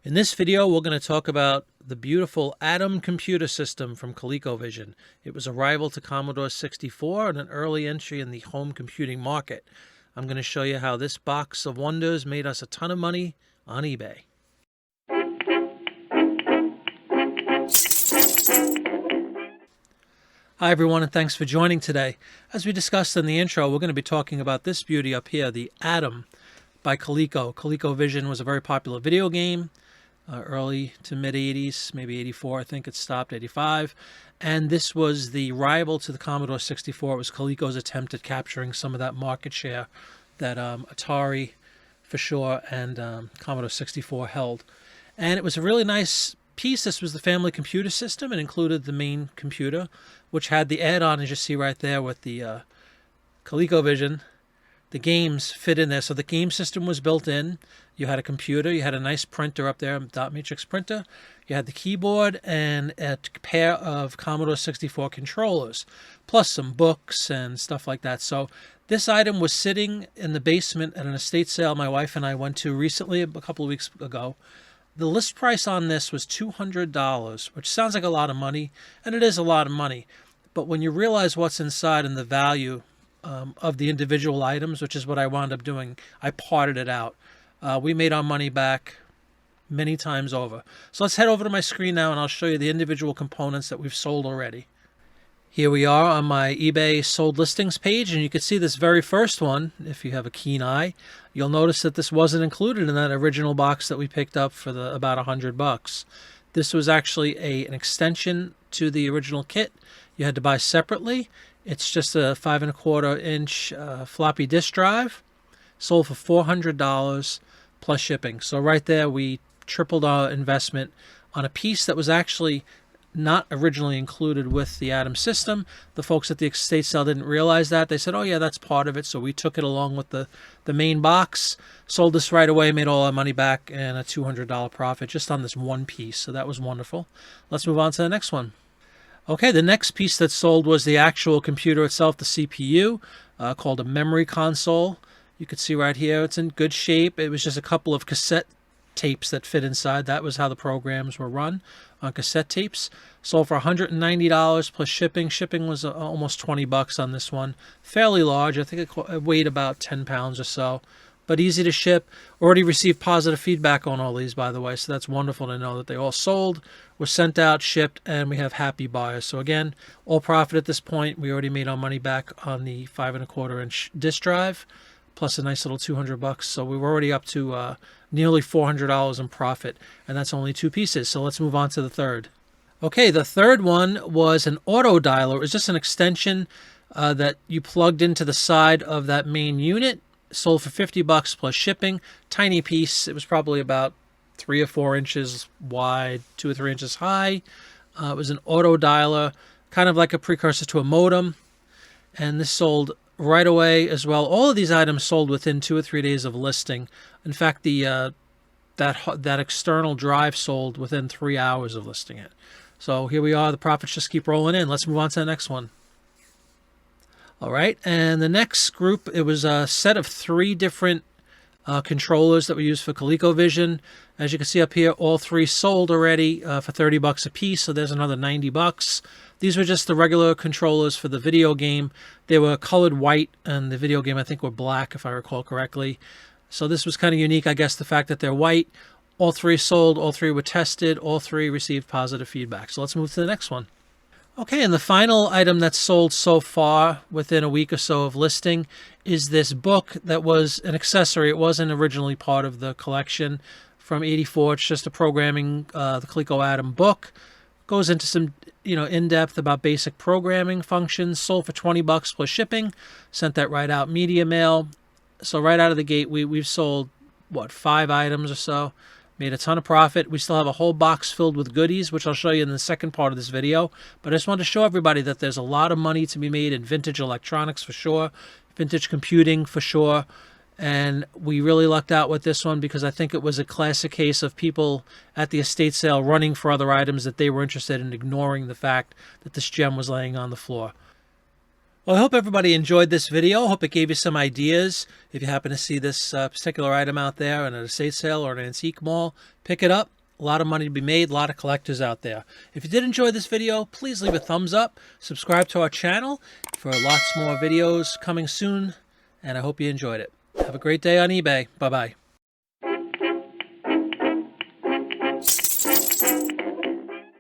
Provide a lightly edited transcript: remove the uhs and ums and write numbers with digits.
In this video, we're going to talk about the beautiful Atom computer system from Colecovision. It was a rival to Commodore 64 and an early entry in the home computing market. I'm going to show you how this box of wonders made us a ton of money on eBay. Hi everyone, and thanks for joining today. As we discussed in the intro, we're going to be talking about this beauty up here, the Atom by Coleco. Colecovision was a very popular video game. Early to mid 80s, maybe 84, I think it stopped, 85. And this was the rival to the Commodore 64. It was Coleco's attempt at capturing some of that market share that Atari, for sure, and Commodore 64 held. And it was a really nice piece. This was the family computer system. It included the main computer, which had the add-on, as you see right there, with the Colecovision. The games fit in there. So the game system was built in. You had a computer. You had a nice printer up there, a dot matrix printer. You had the keyboard and a pair of Commodore 64 controllers, plus some books and stuff like that. So this item was sitting in the basement at an estate sale my wife and I went to recently, a couple of weeks ago. The list price on this was $200, which sounds like a lot of money, and it is a lot of money. But when you realize what's inside and the value of the individual items, which is what I wound up doing, I parted it out. We made our money back many times over. So let's head over to my screen now and I'll show you the individual components that we've sold already. Here we are on my eBay sold listings page, and you can see this very first one. If you have a keen eye, you'll notice that this wasn't included in that original box that we picked up for about $100. This was actually an extension to the original kit. You had to buy separately. It's just a 5¼ inch floppy disk drive, sold for $400 plus shipping. So right there, we tripled our investment on a piece that was actually not originally included with the Atom system. The folks at the estate sale didn't realize that. They said, oh yeah, that's part of it. So we took it along with the main box, sold this right away, made all our money back, and a $200 profit just on this one piece. So that was wonderful. Let's move on to the next one. Okay, the next piece that sold was the actual computer itself, the CPU, called a memory console. You can see right here, it's in good shape. It was just a couple of cassette tapes that fit inside. That was how the programs were run on cassette tapes. Sold for $190 plus shipping. Shipping was almost $20 on this one. Fairly large. I think it weighed about 10 pounds or so, but easy to ship. Already received positive feedback on all these, by the way, so that's wonderful to know that they all sold, were sent out, shipped, and we have happy buyers. So again, all profit at this point. We already made our money back on the 5¼ inch disk drive, plus a nice little $200. So we were already up to nearly $400 in profit, and that's only two pieces. So let's move on to the third. Okay, the third one was an auto dialer. It was just an extension that you plugged into the side of that main unit. Sold for $50 plus shipping. Tiny piece. It was probably about 3 or 4 inches wide, 2 or 3 inches high. It was an auto dialer, kind of like a precursor to a modem. And this sold right away as well. All of these items sold within 2 or 3 days of listing. In fact, that external drive sold within 3 hours of listing it. So here we are. The profits just keep rolling in. Let's move on to the next one. All right, and the next group, it was a set of 3 different controllers that we used for ColecoVision. As you can see up here, all 3 sold already for $30 a piece, so there's another $90. These were just the regular controllers for the video game. They were colored white, and the video game, I think, were black, if I recall correctly. So this was kind of unique, I guess, the fact that they're white. All 3 sold, all 3 were tested, all 3 received positive feedback. So let's move to the next one. Okay, and the final item that's sold so far within a week or so of listing is this book that was an accessory. It wasn't originally part of the collection from '84. It's just a programming, the Coleco Atom book. Goes into some, in-depth about basic programming functions. Sold for $20 plus shipping. Sent that right out, media mail. So right out of the gate, we've sold, 5 items or so. Made a ton of profit. We still have a whole box filled with goodies, which I'll show you in the second part of this video. But I just wanted to show everybody that there's a lot of money to be made in vintage electronics for sure, vintage computing for sure. And we really lucked out with this one because I think it was a classic case of people at the estate sale running for other items that they were interested in, ignoring the fact that this gem was laying on the floor. Well, I hope everybody enjoyed this video. I hope it gave you some ideas. If you happen to see this particular item out there in an estate sale or an antique mall, pick it up. A lot of money to be made, a lot of collectors out there. If you did enjoy this video, please leave a thumbs up. Subscribe to our channel for lots more videos coming soon. And I hope you enjoyed it. Have a great day on eBay. Bye-bye.